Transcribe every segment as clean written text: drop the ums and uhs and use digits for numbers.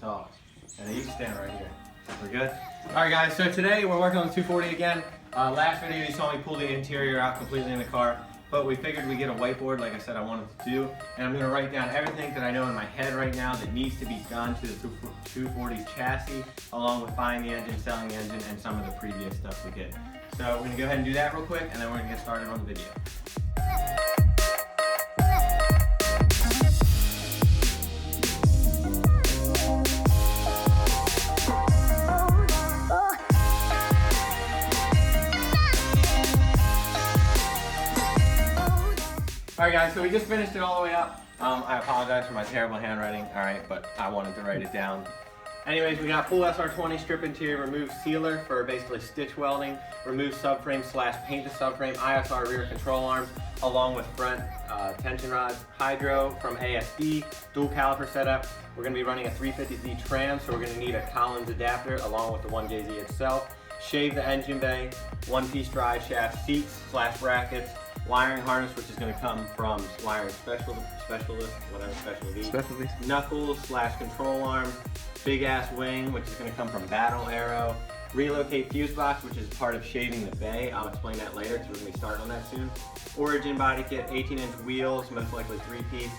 tall. And you can stand right here. We're good? Alright guys, so today we're working on the 240 again. Last video you saw me pull the interior out completely in the car, but we figured we'd get a whiteboard like I said I wanted to do, and I'm going to write down everything that I know in my head right now that needs to be done to the 240's chassis, along with buying the engine, selling the engine, and some of the previous stuff we did. So we're going to go ahead and do that real quick, and then we're going to get started on the video. Alright guys, so we just finished it all the way up. I apologize for my terrible handwriting, alright, but I wanted to write it down. Anyways, we got full SR20 strip interior, remove sealer for basically stitch welding, remove subframe / paint the subframe, ISR rear control arms, along with front tension rods, hydro from ASD, dual caliper setup. We're going to be running a 350Z tram, so we're going to need a Collins adapter along with the 1JZ itself. Shave the engine bay, one-piece drive shaft, seats / brackets, wiring harness, which is going to come from wiring specialist, whatever specialty. Knuckles / control arms, big ass wing, which is going to come from Battle Arrow. Relocate fuse box, which is part of shaving the bay. I'll explain that later because we're going to be starting on that soon. Origin body kit, 18-inch wheels, most likely 3-piece.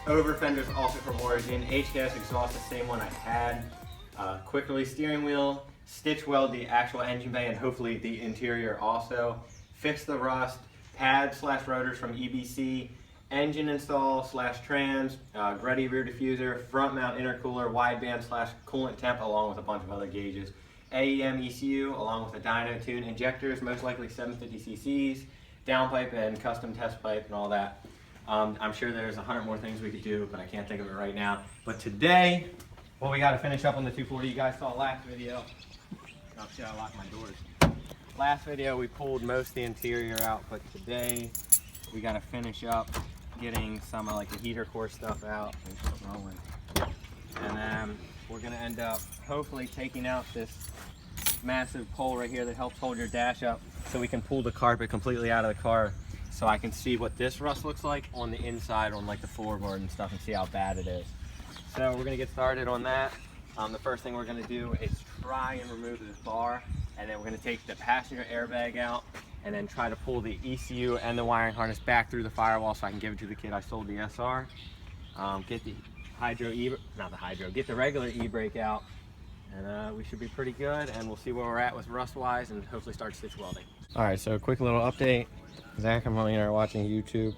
Over fenders also from Origin. HKS exhaust, the same one I had. Quick release steering wheel. Stitch weld the actual engine bay and hopefully the interior also. Fix the rust. Pads / rotors from EBC, engine install / trans, Greddy rear diffuser, front mount intercooler, wideband / coolant temp, along with a bunch of other gauges. AEM ECU, along with a dyno tune, injectors, most likely 750 cc's, downpipe and custom test pipe and all that. I'm sure there's 100 more things we could do, but I can't think of it right now. But today, well, we got to finish up on the 240. You guys saw last video. Oh shit, I locked my doors. Last video we pulled most of the interior out, but today we got to finish up getting some of like the heater core stuff out. And then we're going to end up hopefully taking out this massive pole right here that helps hold your dash up so we can pull the carpet completely out of the car so I can see what this rust looks like on the inside on like the floorboard and stuff and see how bad it is. So we're going to get started on that. The first thing we're going to do is try and remove this bar, and then we're going to take the passenger airbag out and then try to pull the ECU and the wiring harness back through the firewall so I can give it to the kid I sold the SR. Get the get the regular e-brake out, and we should be pretty good, and we'll see where we're at with rust wise and hopefully start stitch welding. Alright, so a quick little update. Zach and Molly are watching YouTube.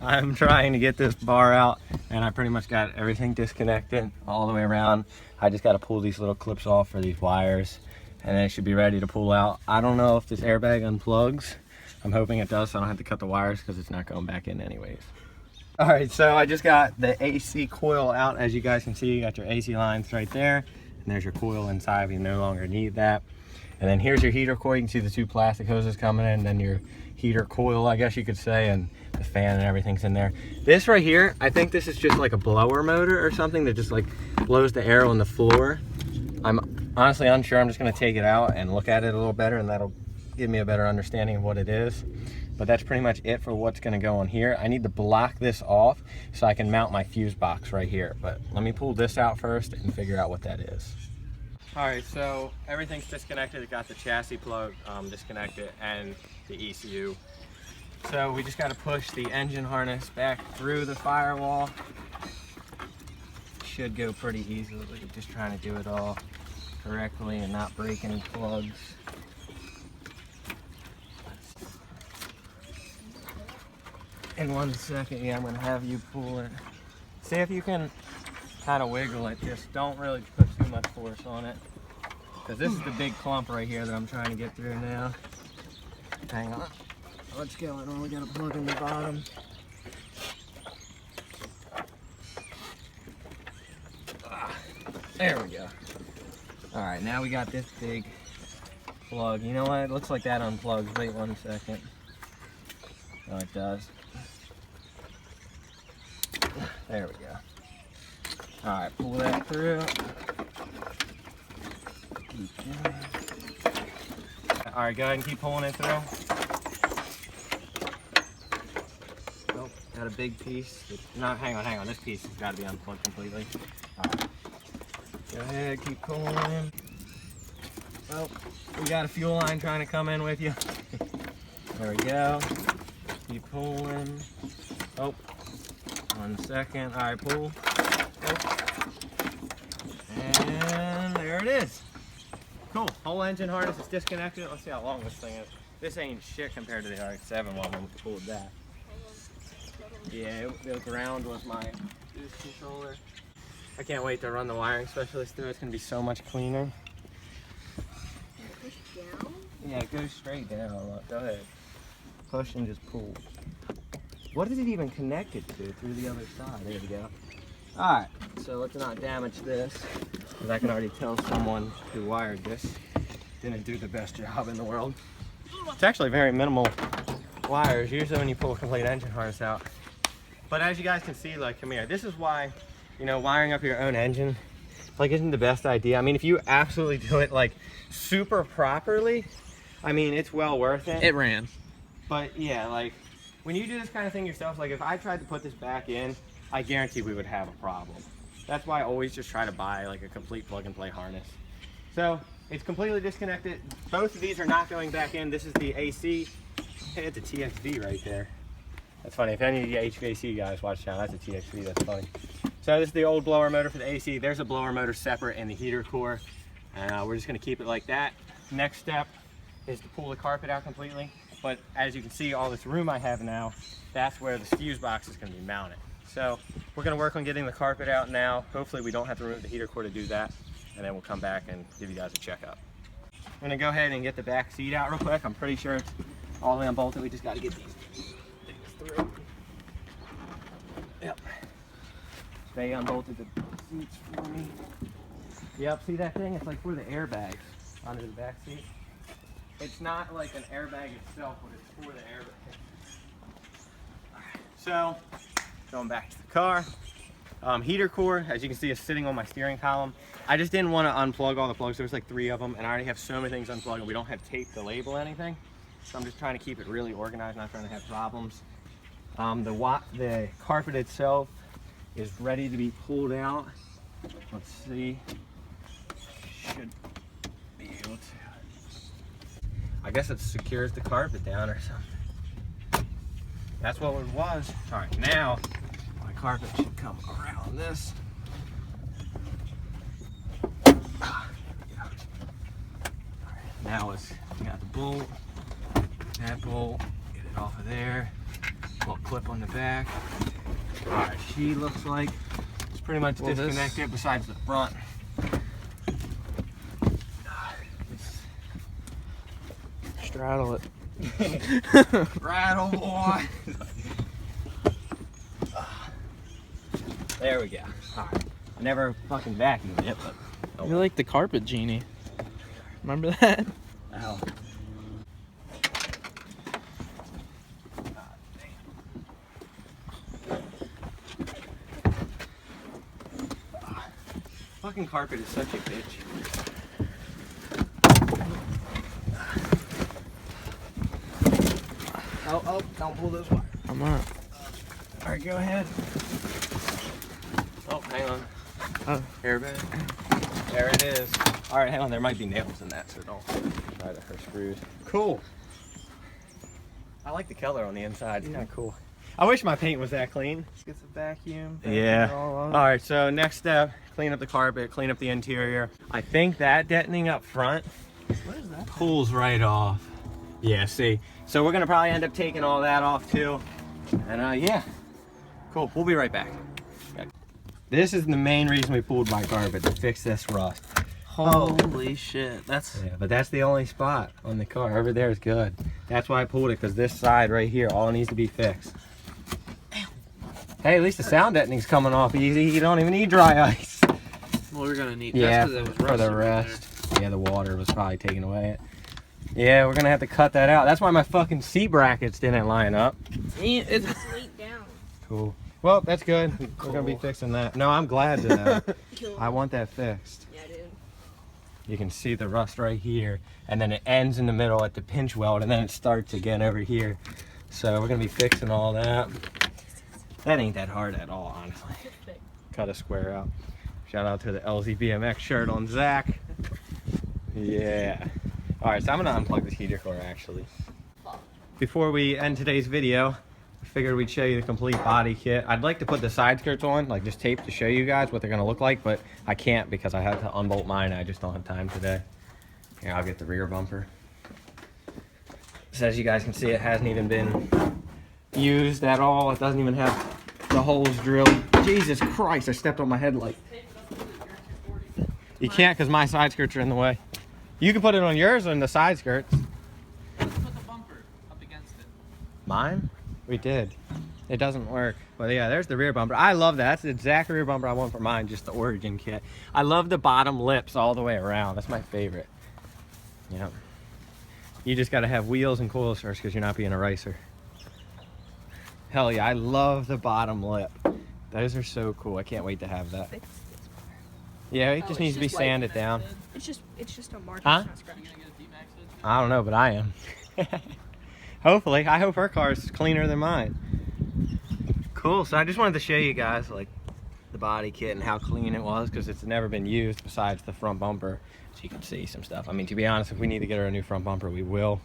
I'm trying to get this bar out, and I pretty much got everything disconnected all the way around. I just got to pull these little clips off for these wires, and then it should be ready to pull out. I don't know if this airbag unplugs. I'm hoping it does so I don't have to cut the wires because it's not going back in anyways. Alright, so I just got the AC coil out. As you guys can see, you got your AC lines right there, and there's your coil inside. We no longer need that. And then here's your heater coil. You can see the 2 plastic hoses coming in, and then your heater coil, I guess you could say, and the fan and everything's in there. This right here, I think this is just like a blower motor or something that just like blows the air on the floor. I'm honestly unsure. I'm just going to take it out and look at it a little better, and that'll give me a better understanding of what it is. But that's pretty much it for what's going to go on here. I need to block this off so I can mount my fuse box right here, but let me pull this out first and figure out what that is. Alright, so everything's disconnected. It got the chassis plug disconnected and the ECU. So we just got to push the engine harness back through the firewall. Should go pretty easily. Just trying to do it all correctly and not break any plugs. In 1 second, yeah, I'm going to have you pull it. See if you can kind of wiggle it. Just don't really put too much force on it, because this is the big clump right here that I'm trying to get through now. Hang on. What's going on? We got a plug in the bottom. There we go. Alright, now we got this big plug. You know what? It looks like that unplugs. Wait 1 second. Oh, it does. There we go. Alright, pull that through. Alright, go ahead and keep pulling it through. Got a big piece. Hang on. This piece has got to be unplugged completely. Alright. Go ahead, keep pulling. Oh, we got a fuel line trying to come in with you. There we go. Keep pulling. Oh, 1 second. All right, pull. Oh. And there it is. Cool. Whole engine harness is disconnected. Let's see how long this thing is. This ain't shit compared to the RX-7 one when we pulled that. Yeah, the ground was my boost controller. I can't wait to run the wiring specialist through. It's gonna be so much cleaner. Push down? Yeah, it goes straight down. Look, go ahead. Push and just pull. What is it even connected to through the other side? There we go. Alright, so let's not damage this, because I can already tell someone who wired this didn't do the best job in the world. It's actually very minimal wires, usually when you pull a complete engine harness out. But as you guys can see, like, come here, this is why, you know, wiring up your own engine, like, isn't the best idea. I mean, if you absolutely do it, like, super properly, I mean, it's well worth it. It ran. But yeah, like, when you do this kind of thing yourself, like, if I tried to put this back in, I guarantee we would have a problem. That's why I always just try to buy, like, a complete plug-and-play harness. So, it's completely disconnected. Both of these are not going back in. This is the AC. Hey, it's a TXV right there. That's funny. If any of the HVAC guys watch now, that's a TXV. That's funny. So this is the old blower motor for the AC. There's a blower motor separate in the heater core. And we're just going to keep it like that. Next step is to pull the carpet out completely. But as you can see, all this room I have now, that's where the fuse box is going to be mounted. So we're going to work on getting the carpet out now. Hopefully we don't have to remove the heater core to do that. And then we'll come back and give you guys a checkup. I'm going to go ahead and get the back seat out real quick. I'm pretty sure it's all the way unbolted. We just got to get these things through. Yep. They unbolted the seats for me. Yep, see that thing? It's like for the airbags under the back seat. It's not like an airbag itself, but it's for the airbag. Alright, so going back to the car. Heater core, as you can see, is sitting on my steering column. I just didn't want to unplug all the plugs. There's like 3 of them, and I already have so many things unplugged, and we don't have tape to label anything. So I'm just trying to keep it really organized, not trying to have problems. The carpet itself is ready to be pulled out. Let's see. Should be able to. I guess it secures the carpet down or something. That's what it was. All right, now my carpet should come around this. Now we got the bolt, that bolt, get it off of there, little clip on the back. Alright, she looks like it's pretty much disconnected besides the front. Straddle it. Rattle, boy! There we go. Alright, I never fucking vacuumed it, but oh. You're like the carpet genie. Remember that? Ow. Fucking carpet is such a bitch. Oh, don't pull those wires. I'm not. Alright, go ahead. Oh, hang on. Oh. Airbag. There it is. Alright, hang on, there might be nails in that, so don't try to her screws. Cool. I like the color on the inside, it's kind of cool. I wish my paint was that clean. Get the vacuum. Yeah. Alright, so next step, clean up the carpet, clean up the interior. I think that deadening up front What is that? pulls right off. Yeah, see. So we're going to probably end up taking all that off too. And yeah. Cool, we'll be right back. This is the main reason we pulled my carpet, to fix this rust. Holy shit. That's... Yeah, but that's the only spot on the car. Over there is good. That's why I pulled it, because this side right here, all it needs to be fixed. Hey, at least the sound deadening's coming off easy. You don't even need dry ice. Well, we're gonna need... Yeah, that's it was for the rest. Yeah, the water was probably taking away it. Yeah, we're gonna have to cut that out. That's why my fucking seat brackets didn't line up. It's Weight down. Cool. Well, that's good. Cool. We're gonna be fixing that. No, I'm glad to know. I want that fixed. Yeah, dude. You can see the rust right here, and then it ends in the middle at the pinch weld, and then it starts again over here. So we're gonna be fixing all that. That ain't that hard at all, honestly. Cut a square out. Shout out to the LZ BMX shirt on Zach. Yeah. All right, so I'm gonna unplug this heater core actually. Before we end today's video, I figured we'd show you the complete body kit. I'd like to put the side skirts on, like just tape to show you guys what they're gonna look like, but I can't because I had to unbolt mine. I just don't have time today. Here, I'll get the rear bumper. So as you guys can see, it hasn't even been used at all. It doesn't even have the holes drilled. Jesus Christ, I stepped on my headlight. You can't because my side skirts are in the way. You can put it on yours or in the side skirts. Let's put the bumper up against it. Mine? We did. It doesn't work. But yeah, there's the rear bumper. I love that. That's the exact rear bumper I want for mine, just the Oregon kit. I love the bottom lips all the way around. That's my favorite. Yep. You just got to have wheels and coils first because you're not being a racer. Hell yeah, I love the bottom lip. Those are so cool. I can't wait to have that. Yeah, it just needs to be sanded down. It's just a mark. Huh? I don't know, but I am. Hopefully. I hope her car's cleaner than mine. Cool. So I just wanted to show you guys like the body kit and how clean it was because it's never been used besides the front bumper. So you can see some stuff. I mean, to be honest, if we need to get her a new front bumper, we will.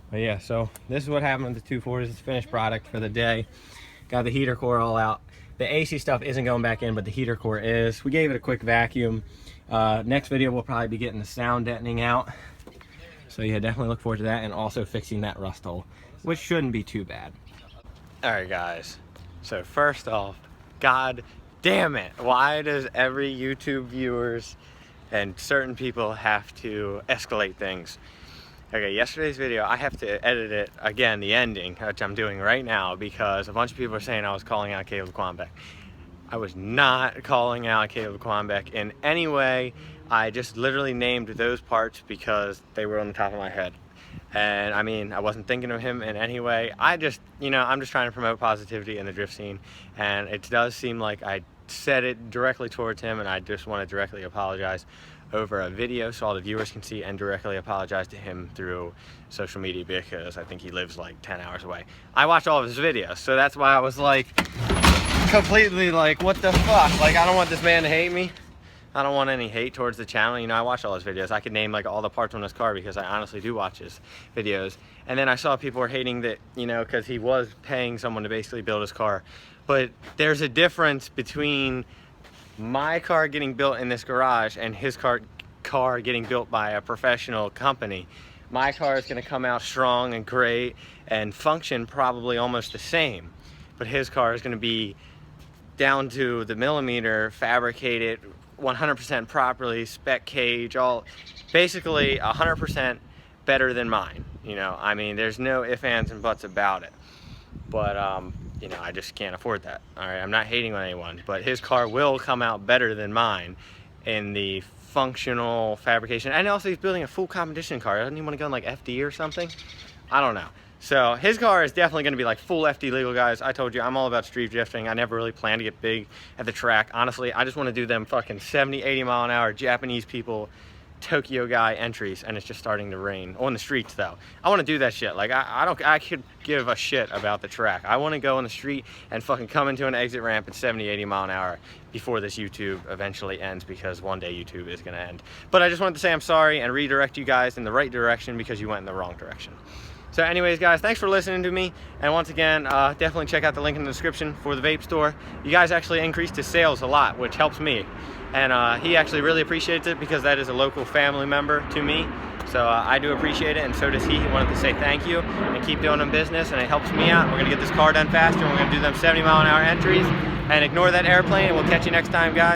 But yeah, so this is what happened with the 240s. It's finished product for the day. Got the heater core all out. The AC stuff isn't going back in, but the heater core is. We gave it a quick vacuum. Next video, we'll probably be getting the sound deadening out. So yeah, definitely look forward to that, and also fixing that rust hole, which shouldn't be too bad. All right, guys. So first off, God damn it. Why does every YouTube viewers and certain people have to escalate things? Okay, yesterday's video, I have to edit it again, the ending, which I'm doing right now, because a bunch of people are saying I was calling out Caleb Quambeck. I was not calling out Caleb Quambeck in any way. I just literally named those parts because they were on the top of my head. And I mean, I wasn't thinking of him in any way. I just, you know, I'm just trying to promote positivity in the drift scene. And it does seem like I said it directly towards him, and I just want to directly apologize over a video so all the viewers can see, and directly apologize to him through social media because I think he lives like 10 hours away. I watch all of his videos, so that's why I was like completely like, what the fuck? Like, I don't want this man to hate me. I don't want any hate towards the channel. You know, I watch all his videos. I could name like all the parts on his car because I honestly do watch his videos. And then I saw people were hating that, you know, because he was paying someone to basically build his car. But there's a difference between my car getting built in this garage and his car getting built by a professional company. My car is going to come out strong and great and function probably almost the same, but his car is going to be down to the millimeter, fabricated 100% properly, spec cage, all basically 100% better than mine. You know, I mean, there's no ifs, ands, and buts about it. But you know, I just can't afford that. All right, I'm not hating on anyone, but his car will come out better than mine in the functional fabrication. And also, he's building a full competition car. Doesn't he want to go in like FD or something? I don't know. So his car is definitely going to be like full FD legal, guys. I told you, I'm all about street drifting. I never really plan to get big at the track. Honestly, I just want to do them fucking 70, 80 mile an hour Japanese people, Tokyo guy entries, and it's just starting to rain. On the streets though. I want to do that shit. Like I could give a shit about the track. I want to go on the street and fucking come into an exit ramp at 70, 80 mile an hour before this YouTube eventually ends, because one day YouTube is going to end. But I just wanted to say I'm sorry and redirect you guys in the right direction because you went in the wrong direction. So anyways, guys, thanks for listening to me. And once again, definitely check out the link in the description for the vape store. You guys actually increased his sales a lot, which helps me. And he actually really appreciates it because that is a local family member to me. So I do appreciate it, and so does he. He wanted to say thank you and keep doing them business, and it helps me out. We're going to get this car done faster, and we're going to do them 70 mile an hour entries. And ignore that airplane, and we'll catch you next time, guys.